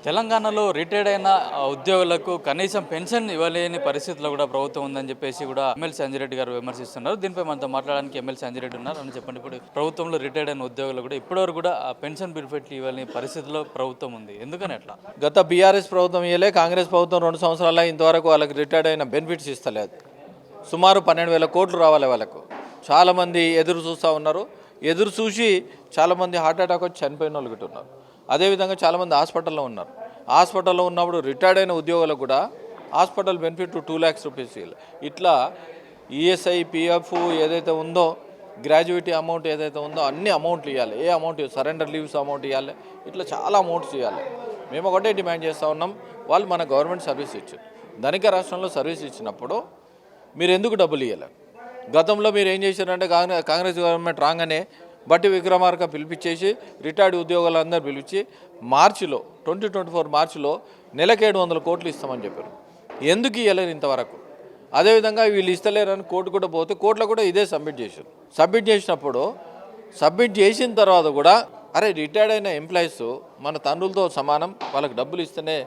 తెలంగాణలో రిటైర్డ్ అయిన ఉద్యోగులకు కనీసం పెన్షన్ ఇవ్వలేని పరిస్థితిలో కూడా ప్రభుత్వం ఉందని చెప్పేసి కూడా ఎమ్మెల్సీ అంజిరెడ్డి గారు విమర్శిస్తున్నారు. దీనిపై మనతో మాట్లాడడానికి ఎమ్మెల్సీ అంజిరెడ్డి ఉన్నారు అని చెప్పండి. ఇప్పుడు ప్రభుత్వంలో రిటైర్డ్ అయిన ఉద్యోగులు కూడా ఇప్పటివరకు కూడా ఆ పెన్షన్ బెనిఫిట్లు ఇవ్వలేని పరిస్థితిలో ప్రభుత్వం ఉంది. ఎందుకని అట్లా? గత బీఆర్ఎస్ ప్రభుత్వం ఇవ్వలే, కాంగ్రెస్ ప్రభుత్వం 2 సంవత్సరాల ఇంతవరకు వాళ్ళకి రిటైర్డ్ అయిన బెనిఫిట్స్ ఇస్తలేదు. సుమారు 12,000 కోట్లు రావాలి వాళ్ళకు. చాలామంది ఎదురు చూస్తూ ఉన్నారు. ఎదురు చూసి చాలామంది హార్ట్ అటాక్ వచ్చి చనిపోయిన వాళ్ళు గిట్ట ఉన్నారు. అదేవిధంగా చాలామంది హాస్పిటల్లో ఉన్నారు. హాస్పిటల్లో ఉన్నప్పుడు రిటైర్డ్ అయిన ఉద్యోగులకు కూడా హాస్పిటల్ బెనిఫిట్ 2 lakhs రూపీస్ ఇట్లా ఈఎస్ఐ పిఎఫ్ ఏదైతే ఉందో, గ్రాడ్యుయేటీ అమౌంట్ ఏదైతే ఉందో అన్ని అమౌంట్లు ఇవ్వాలి. ఏ అమౌంట్ సరెండర్ లీవ్స్ అమౌంట్ ఇవ్వాలి. ఇట్లా చాలా అమౌంట్స్ ఇవ్వాలి. మేము ఒకటే డిమాండ్ చేస్తూ ఉన్నాం. వాళ్ళు మన గవర్నమెంట్ సర్వీస్ ఇచ్చారు. ధనిక రాష్ట్రంలో సర్వీస్ ఇచ్చినప్పుడు మీరు ఎందుకు డబ్బులు ఇవ్వాలి? గతంలో మీరు ఏం చేశారంటే కాంగ్రెస్ గవర్నమెంట్ రాగానే బట్టి విక్రమార్క పిలిపించేసి రిటైర్డ్ ఉద్యోగులందరూ పిలిపించి మార్చిలో 2024 మార్చిలో నెలకు 700 కోట్లు ఇస్తామని చెప్పారు. ఎందుకు ఇవ్వలేరు ఇంతవరకు? అదేవిధంగా వీళ్ళు ఇస్తలేరని కోర్టు కూడా పోతే కోర్టులో కూడా ఇదే సబ్మిట్ చేశారు. సబ్మిట్ చేసినప్పుడు సబ్మిట్ చేసిన తర్వాత కూడా అరే రిటైర్డ్ అయిన ఎంప్లాయీస్ మన తండ్రులతో సమానం, వాళ్ళకి డబ్బులు ఇస్తేనే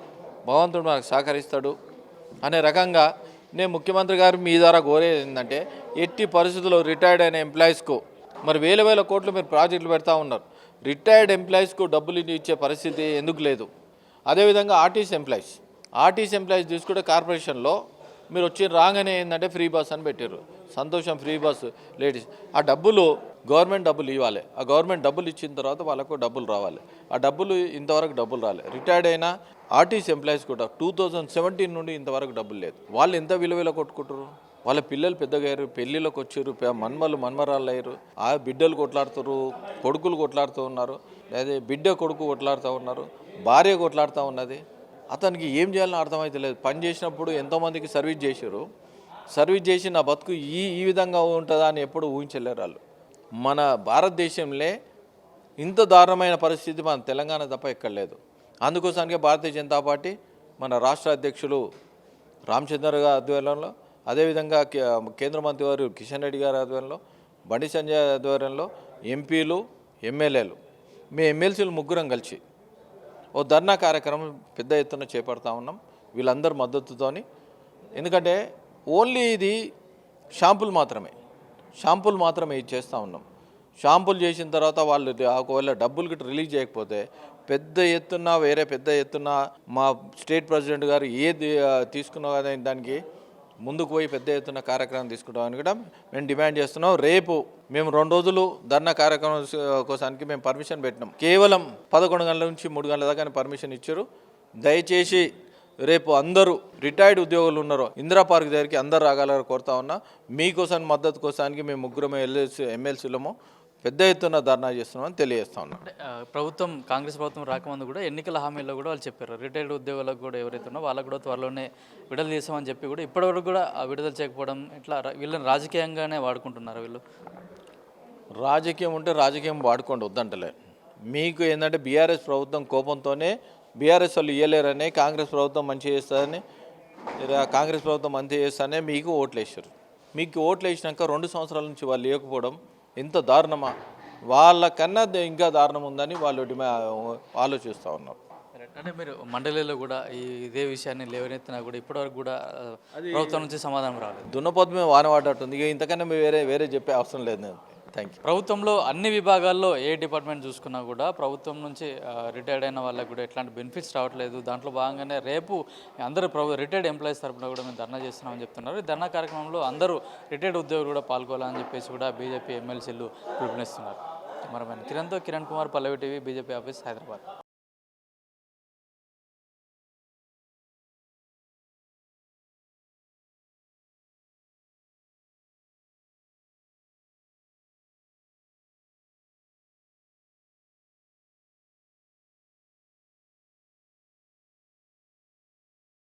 భగవంతుడు మనకు సహకరిస్తాడు అనే రకంగా నేను ముఖ్యమంత్రి గారు మీ ద్వారా కోరేది ఏంటంటే ఎట్టి పరిస్థితుల్లో రిటైర్డ్ అయిన ఎంప్లాయీస్కు మరి వేల కోట్లు మీరు ప్రాజెక్టులు పెడతా ఉన్నారు. రిటైర్డ్ ఎంప్లాయీస్కు డబ్బులు ఇచ్చే పరిస్థితి ఎందుకు లేదు? అదేవిధంగా ఆర్టీసీ ఎంప్లాయీస్ తీసుకుంటే కార్పొరేషన్లో మీరు వచ్చి రాగానే ఏంటంటే ఫ్రీ బస్ అని పెట్టారు. సంతోషం, ఫ్రీ బస్ లేడీస్. ఆ డబ్బులు గవర్నమెంట్ డబ్బులు ఇవ్వాలి. ఆ గవర్నమెంట్ డబ్బులు ఇచ్చిన తర్వాత వాళ్ళకు డబ్బులు రావాలి. ఆ డబ్బులు ఇంతవరకు డబ్బులు రాలేదు. రిటైర్డ్ అయిన ఆర్టీసీ ఎంప్లాయీస్ కూడా 2017 నుండి ఇంతవరకు డబ్బులు లేదు. వాళ్ళు ఎంత విలువలో కొట్టుకుంటారు? వాళ్ళ పిల్లలు పెద్దగయ్యారు, పెళ్ళిళ్ళకి వచ్చారు, మన్మరాళ్ళు అయ్యారు, ఆ బిడ్డలు కొట్లాడుతారు, కొడుకులు కొట్లాడుతూ ఉన్నారు, అదే బిడ్డ కొడుకు కొట్లాడుతూ ఉన్నారు, భార్య కొట్లాడుతూ ఉన్నది. అతనికి ఏం చేయాలని అర్థమైతే లేదు. పని చేసినప్పుడు ఎంతోమందికి సర్వీస్ చేశారు. సర్వీస్ చేసి నా బతుకు ఈ విధంగా ఉంటుందా అని ఎప్పుడు ఊహించలేరు వాళ్ళు. మన భారతదేశంలో ఇంత దారుణమైన పరిస్థితి మన తెలంగాణ తప్ప ఎక్కడ లేదు. అందుకోసానికే భారతీయ జనతా పార్టీ మన రాష్ట్ర అధ్యక్షులు రామచంద్ర గారి ఆధ్వర్యంలో, అదేవిధంగా కేంద్ర మంత్రి వారు కిషన్ రెడ్డి గారి ఆధ్వర్యంలో, బండి సంజయ్ ఆధ్వర్యంలో ఎంపీలు, ఎమ్మెల్యేలు, మేము ఎమ్మెల్సీలు ముగ్గురం కలిసి ఓ ధర్నా కార్యక్రమం పెద్ద ఎత్తున చేపడతా ఉన్నాం వీళ్ళందరి మద్దతుతోని. ఎందుకంటే ఓన్లీ ఇది షాంపుల్ మాత్రమే ఇది చేస్తూ ఉన్నాం. షాంపుల్ చేసిన తర్వాత వాళ్ళు ఒకవేళ డబ్బులు గిట్ట రిలీజ్ చేయకపోతే పెద్ద ఎత్తున మా స్టేట్ ప్రెసిడెంట్ గారు ఏది తీసుకున్నా కదా దానికి ముందుకు పోయి పెద్ద ఎత్తున కార్యక్రమం తీసుకుంటామని కూడా మేము డిమాండ్ చేస్తున్నాం. రేపు మేము 2 రోజులు ధర్నా కార్యక్రమం కోసానికి మేము పర్మిషన్ పెట్టినాం. కేవలం 11 గంటల నుంచి 3 గంటల దాకా పర్మిషన్ ఇచ్చారు. దయచేసి రేపు అందరూ రిటైర్డ్ ఉద్యోగులు ఉన్నారో ఇందిరా పార్క్ దగ్గరికి అందరు రాగలరు కోరుతా ఉన్నా. మీకోసం మద్దతు కోసానికి మేము ముగ్గురం ఎమ్మెల్సీలము పెద్ద ఎత్తున ధర్నా చేస్తున్నామని తెలియజేస్తా ఉన్నాం. కాంగ్రెస్ ప్రభుత్వం రాకముందు కూడా ఎన్నికల హామీల్లో కూడా వాళ్ళు చెప్పారు రిటైర్డ్ ఉద్యోగులకు కూడా ఎవరైతే ఉన్నారో వాళ్ళకు కూడా త్వరలోనే విడుదల చేస్తామని చెప్పి కూడా ఇప్పటివరకు కూడా విడుదల చేయకపోవడం ఇట్లా వీళ్ళని రాజకీయంగానే వాడుకుంటున్నారు. వీళ్ళు రాజకీయం ఉంటే రాజకీయం వాడుకోండి, వద్దంటలే. మీకు ఏంటంటే బీఆర్ఎస్ ప్రభుత్వం కోపంతోనే బీఆర్ఎస్ వాళ్ళు ఇవ్వలేరని, కాంగ్రెస్ ప్రభుత్వం మంచిగా చేస్తానే మీకు ఓట్లు వేసారు. మీకు ఓట్లు వేసినాక 2 సంవత్సరాల నుంచి వాళ్ళు ఇవ్వకపోవడం ఎంత దారుణమా? వాళ్ళకన్నా ఇంకా దారుణం ఉందని వాళ్ళు ఆలోచిస్తూ ఉన్నారు. అంటే మీరు మండలిలో కూడా ఇదే విషయాన్ని లేవనెత్తినా కూడా ఇప్పటివరకు కూడా ప్రభుత్వం నుంచి సమాధానం రాలేదు. దున్నపోతు వాన పడ్డట్టుంది. ఇక ఇంతకన్నా వేరే చెప్పే అవసరం లేదు. నేను థ్యాంక్ యూ. ప్రభుత్వంలో అన్ని విభాగాల్లో ఏ డిపార్ట్మెంట్ చూసుకున్నా కూడా ప్రభుత్వం నుంచి రిటైర్డ్ అయిన వాళ్ళకి కూడా ఎట్లాంటి బెనిఫిట్స్ రావట్లేదు. దాంట్లో భాగంగానే రేపు అందరూ రిటైర్డ్ ఎంప్లాయీస్ తరఫున కూడా మేము ధర్నా చేస్తున్నామని చెప్తున్నారు. ఈ ధర్నా కార్యక్రమంలో అందరూ రిటైర్డ్ ఉద్యోగులు కూడా పాల్గొనాలని చెప్పేసి కూడా బీజేపీ ఎమ్మెల్సీలు పిలుపునిస్తున్నారు. కిరణ్ కుమార్, పల్లవి టీవీ, బీజేపీ ఆఫీస్, హైదరాబాద్.